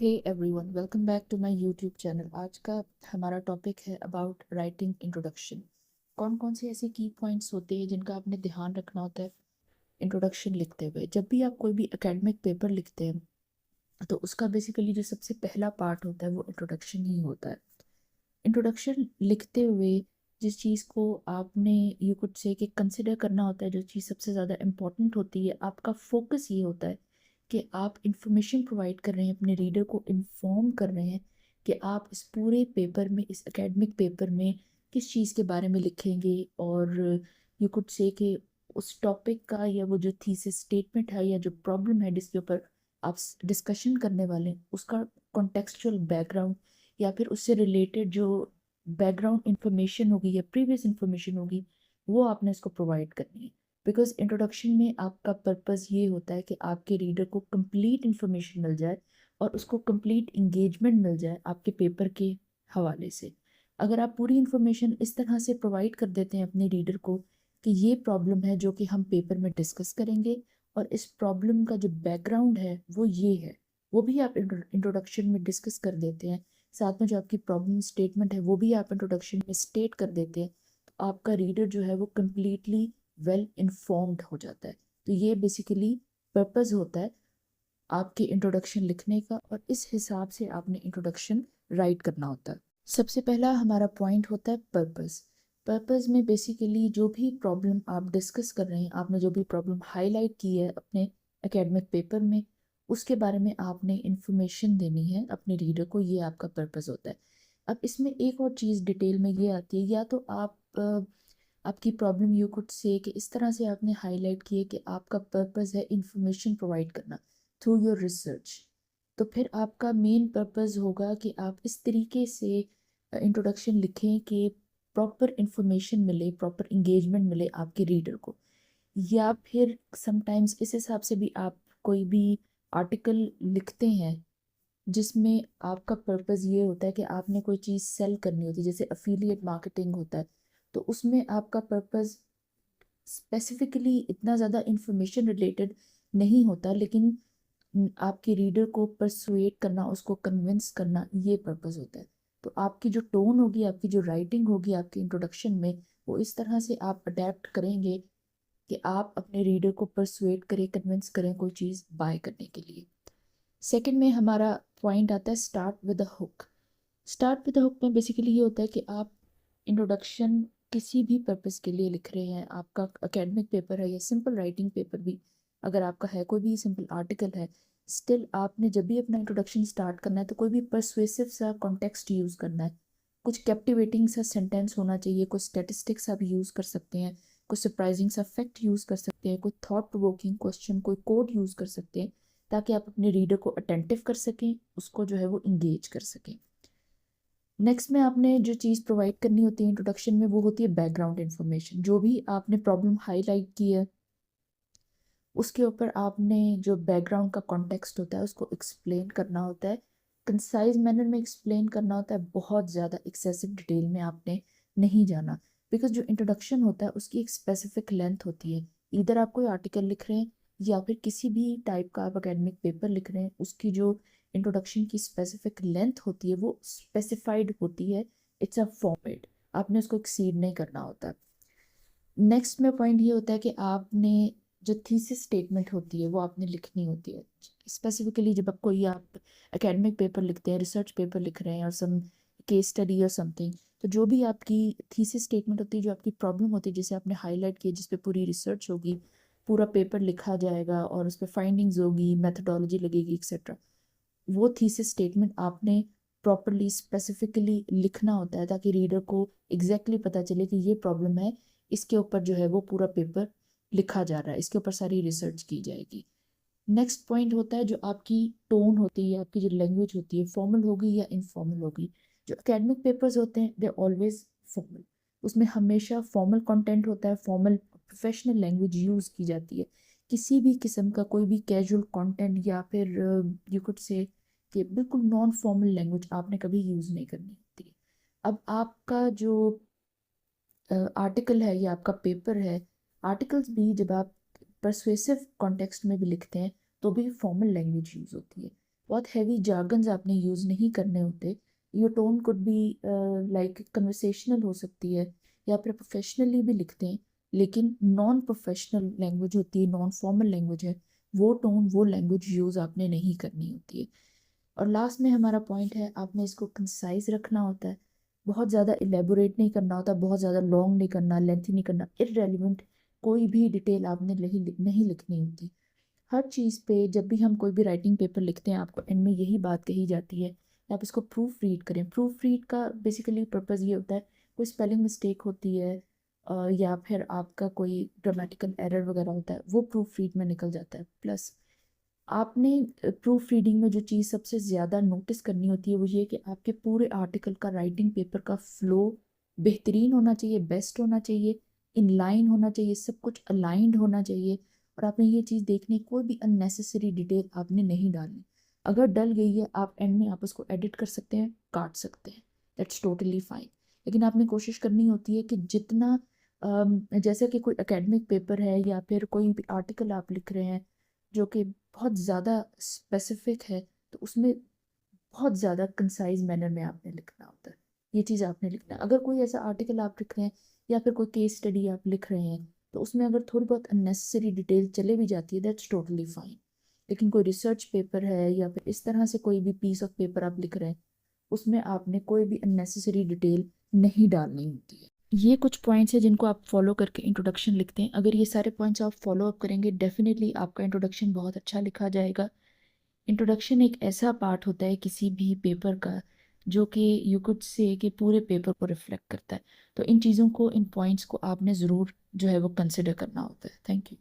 Hey everyone, welcome back to my YouTube channel. आज का हमारा टॉपिक है अबाउट राइटिंग इंट्रोडक्शन। कौन कौन से ऐसे की पॉइंट्स होते हैं जिनका आपने ध्यान रखना होता है इंट्रोडक्शन लिखते हुए। जब भी आप कोई भी एकेडमिक पेपर लिखते हैं तो उसका बेसिकली जो सबसे पहला पार्ट होता है वो इंट्रोडक्शन ही होता है। इंट्रोडक्शन लिखते हुए जिस चीज़ को आपने यू कुड से कि कंसिडर करना होता है, जो चीज़ सबसे ज़्यादा इम्पोर्टेंट होती है, आपका फोकस ये होता है कि आप इंफॉर्मेशन प्रोवाइड कर रहे हैं, अपने रीडर को इन्फॉर्म कर रहे हैं कि आप इस पूरे पेपर में, इस एकेडमिक पेपर में किस चीज़ के बारे में लिखेंगे। और यू कुड से कि उस टॉपिक का या वो जो थीसिस स्टेटमेंट है या जो प्रॉब्लम है जिसके ऊपर आप डिस्कशन करने वाले हैं उसका कॉन्टेक्सचुअल बैकग्राउंड या फिर उससे रिलेटेड जो बैकग्राउंड इंफॉर्मेशन होगी या प्रीवियस इंफॉर्मेशन होगी वो आपने इसको प्रोवाइड करनी है। बिकॉज इंट्रोडक्शन में आपका पर्पस ये होता है कि आपके रीडर को कंप्लीट इंफॉर्मेशन मिल जाए और उसको कंप्लीट इंगेजमेंट मिल जाए आपके पेपर के हवाले से। अगर आप पूरी इंफॉर्मेशन इस तरह से प्रोवाइड कर देते हैं अपने रीडर को कि ये प्रॉब्लम है जो कि हम पेपर में डिस्कस करेंगे और इस प्रॉब्लम का जो बैकग्राउंड है वो ये है, वो भी आप इंट्रोडक्शन में डिस्कस कर देते हैं, साथ में जो आपकी प्रॉब्लम स्टेटमेंट है वो भी आप इंट्रोडक्शन में स्टेट कर देते हैं, तो आपका रीडर जो है वो कम्प्लीटली वेल इन्फॉर्म्ड हो जाता है। तो ये बेसिकली पर्पस होता है आपके इंट्रोडक्शन लिखने का, और इस हिसाब से आपने इंट्रोडक्शन राइट करना होता है। सबसे पहला हमारा पॉइंट होता है पर्पस। पर्पस में बेसिकली जो भी प्रॉब्लम आप डिस्कस कर रहे हैं, आपने जो भी प्रॉब्लम हाईलाइट की है अपने एकेडमिक पेपर में, उसके बारे में आपने इंफॉर्मेशन देनी है अपने रीडर को, ये आपका पर्पस होता है। अब इसमें एक और चीज़ डिटेल में ये आती है, या तो आप आपकी प्रॉब्लम यू कुड से कि इस तरह से आपने हाईलाइट की है कि आपका पर्पस है इंफॉर्मेशन प्रोवाइड करना थ्रू योर रिसर्च, तो फिर आपका मेन पर्पस होगा कि आप इस तरीके से इंट्रोडक्शन लिखें कि प्रॉपर इंफॉर्मेशन मिले, प्रॉपर इंगेजमेंट मिले आपके रीडर को। या फिर समटाइम्स इस हिसाब से भी आप कोई भी आर्टिकल लिखते हैं जिसमें आपका पर्पस ये होता है कि आपने कोई चीज़ सेल करनी होती है, जैसे अफिलिएट मार्केटिंग होता है, तो उसमें आपका पर्पस स्पेसिफिकली इतना ज़्यादा इंफॉर्मेशन रिलेटेड नहीं होता, लेकिन आपके रीडर को परसुएट करना, उसको कन्विंस करना, ये पर्पस होता है। तो आपकी जो टोन होगी, आपकी जो राइटिंग होगी आपके इंट्रोडक्शन में, वो इस तरह से आप अडेप्ट करेंगे कि आप अपने रीडर को परसुएट करें, कन्विंस करें कोई चीज़ बाय करने के लिए। सेकंड में हमारा पॉइंट आता है start with the hook. Start with the hook में बेसिकली ये होता है कि आप इंट्रोडक्शन किसी भी पर्पस के लिए लिख रहे हैं, आपका एकेडमिक पेपर है या सिंपल राइटिंग पेपर भी अगर आपका है, कोई भी सिंपल आर्टिकल है, स्टिल आपने जब भी अपना इंट्रोडक्शन स्टार्ट करना है तो कोई भी परसुएसिव सा कॉन्टेक्स्ट यूज़ करना है, कुछ कैप्टिवेटिंग सा सेंटेंस होना चाहिए, कुछ स्टेटिस्टिक्स आप यूज़ कर सकते हैं, कुछ सरप्राइजिंग सा फैक्ट यूज़ कर सकते हैं, कोई थॉट प्रोवोकिंग क्वेश्चन, कोई कोड यूज़ कर सकते हैं, ताकि आप अपने रीडर को अटेंटिव कर सकें, उसको जो है वो इंगेज कर सकें। नेक्स्ट में आपने जो चीज़ प्रोवाइड करनी होती है इंट्रोडक्शन में वो होती है बैकग्राउंड इन्फॉर्मेशन। जो भी आपने प्रॉब्लम हाईलाइट की है उसके ऊपर आपने जो बैकग्राउंड का कॉन्टेक्स्ट होता है उसको एक्सप्लेन करना होता है, कंसाइज मैनर में एक्सप्लेन करना होता है, बहुत ज़्यादा एक्सेसिव डिटेल में आपने नहीं जाना। बिकॉज जो इंट्रोडक्शन होता है उसकी एक स्पेसिफिक लेंथ होती है। इधर आप कोई आर्टिकल लिख रहे हैं या फिर किसी भी टाइप का आप एकेडमिक पेपर लिख रहे हैं, उसकी जो इंट्रोडक्शन की स्पेसिफिक लेंथ होती है वो स्पेसिफाइड होती है। इट्स अ फॉर्मेट, आपने उसको एक्सीड नहीं करना होता। नेक्स्ट में पॉइंट ये होता है कि आपने जो थीसिस स्टेटमेंट होती है वो आपने लिखनी होती है। स्पेसिफिकली जब आप कोई आप एकेडमिक पेपर लिखते हैं, रिसर्च पेपर लिख रहे हैं और सम केस स्टडी और समथिंग, तो जो भी आपकी थीसिस स्टेटमेंट होती है, जो आपकी प्रॉब्लम होती है जिसे आपने हाईलाइट किया, जिस पे पूरी रिसर्च होगी, पूरा पेपर लिखा जाएगा और उस पर फाइंडिंग्स होगी, मेथडोलॉजी लगेगी एक्सेट्रा, वो थीसिस स्टेटमेंट आपने प्रॉपरली स्पेसिफिकली लिखना होता है ताकि रीडर को एग्जैक्टली पता चले कि ये प्रॉब्लम है, इसके ऊपर जो है वो पूरा पेपर लिखा जा रहा है, इसके ऊपर सारी रिसर्च की जाएगी। नेक्स्ट पॉइंट होता है जो आपकी टोन होती है, आपकी जो लैंग्वेज होती है, फॉर्मल होगी या इनफॉर्मल होगी। जो एकेडमिक पेपर्स होते हैं दे ऑलवेज फॉर्मल, उसमें हमेशा फॉर्मल कंटेंट होता है, फॉर्मल प्रोफेशनल लैंग्वेज यूज़ की जाती है। किसी भी किस्म का कोई भी कैजुअल कंटेंट या फिर यू कुड से कि बिल्कुल नॉन फॉर्मल लैंग्वेज आपने कभी यूज़ नहीं करनी होती है। अब आपका जो आर्टिकल है या आपका पेपर है, आर्टिकल्स भी जब आप परसुएसिव कॉन्टेक्स्ट में भी लिखते हैं तो भी फॉर्मल लैंग्वेज यूज़ होती है। बहुत हैवी जार्गन्स आपने यूज़ नहीं करने होते। Your tone could be like conversational हो सकती है, या फिर प्रोफेशनली भी लिखते हैं, लेकिन नॉन प्रोफेशनल लैंग्वेज होती है, नॉन फॉर्मल लैंग्वेज है, वो टोन वो लैंग्वेज यूज़ आपने नहीं करनी होती है। और लास्ट में हमारा पॉइंट है, आपने इसको कंसाइज रखना होता है, बहुत ज़्यादा इलेबोरेट नहीं करना होता, बहुत ज़्यादा लॉन्ग नहीं करना, लेंथी नहीं करना, इररेलेवेंट कोई भी डिटेल आपने नहीं लिखनी होती। हर चीज़ पे जब भी हम कोई भी राइटिंग पेपर लिखते हैं, आपको एंड में यही बात कही जाती है कि आप इसको प्रूफ रीड करें। प्रूफ रीड का बेसिकली पर्पज़ ये होता है, कोई स्पेलिंग मिस्टेक होती है या फिर आपका कोई ग्रामेटिकल एरर वगैरह होता है, वो प्रूफ रीड में निकल जाता है। प्लस आपने प्रूफ रीडिंग में जो चीज़ सबसे ज़्यादा नोटिस करनी होती है वो ये कि आपके पूरे आर्टिकल का, राइटिंग पेपर का फ्लो बेहतरीन होना चाहिए, बेस्ट होना चाहिए, इन लाइन होना चाहिए, सब कुछ अलाइंड होना चाहिए। और आपने ये चीज़ देखनी, कोई भी अननेसेसरी डिटेल आपने नहीं डालनी। अगर डल गई है, आप एंड में आप उसको एडिट कर सकते हैं, काट सकते हैं, दैट्स टोटली फाइन। लेकिन आपने कोशिश करनी होती है कि जितना जैसे कि कोई एकेडमिक पेपर है या फिर कोई भी आर्टिकल आप लिख रहे हैं जो कि बहुत ज़्यादा स्पेसिफिक है, तो उसमें बहुत ज़्यादा कंसाइज मैनर में आपने लिखना होता है। ये चीज़ आपने लिखना है। अगर कोई ऐसा आर्टिकल आप लिख रहे हैं या फिर कोई केस स्टडी आप लिख रहे हैं, तो उसमें अगर थोड़ी बहुत अननेसेसरी डिटेल चले भी जाती है, दैट्स टोटली फाइन। लेकिन कोई रिसर्च पेपर है या फिर इस तरह से कोई भी पीस ऑफ पेपर आप लिख रहे हैं, उसमें आपने कोई भी अननेसेसरी डिटेल नहीं डालनी होती है। ये कुछ पॉइंट्स हैं जिनको आप फॉलो करके इंट्रोडक्शन लिखते हैं। अगर ये सारे पॉइंट्स आप फॉलो अप करेंगे, डेफिनेटली आपका इंट्रोडक्शन बहुत अच्छा लिखा जाएगा। इंट्रोडक्शन एक ऐसा पार्ट होता है किसी भी पेपर का जो कि यू कुड से कि पूरे पेपर को रिफ्लेक्ट करता है। तो इन चीज़ों को, इन पॉइंट्स को आपने ज़रूर जो है वो कंसिडर करना होता है। Thank you.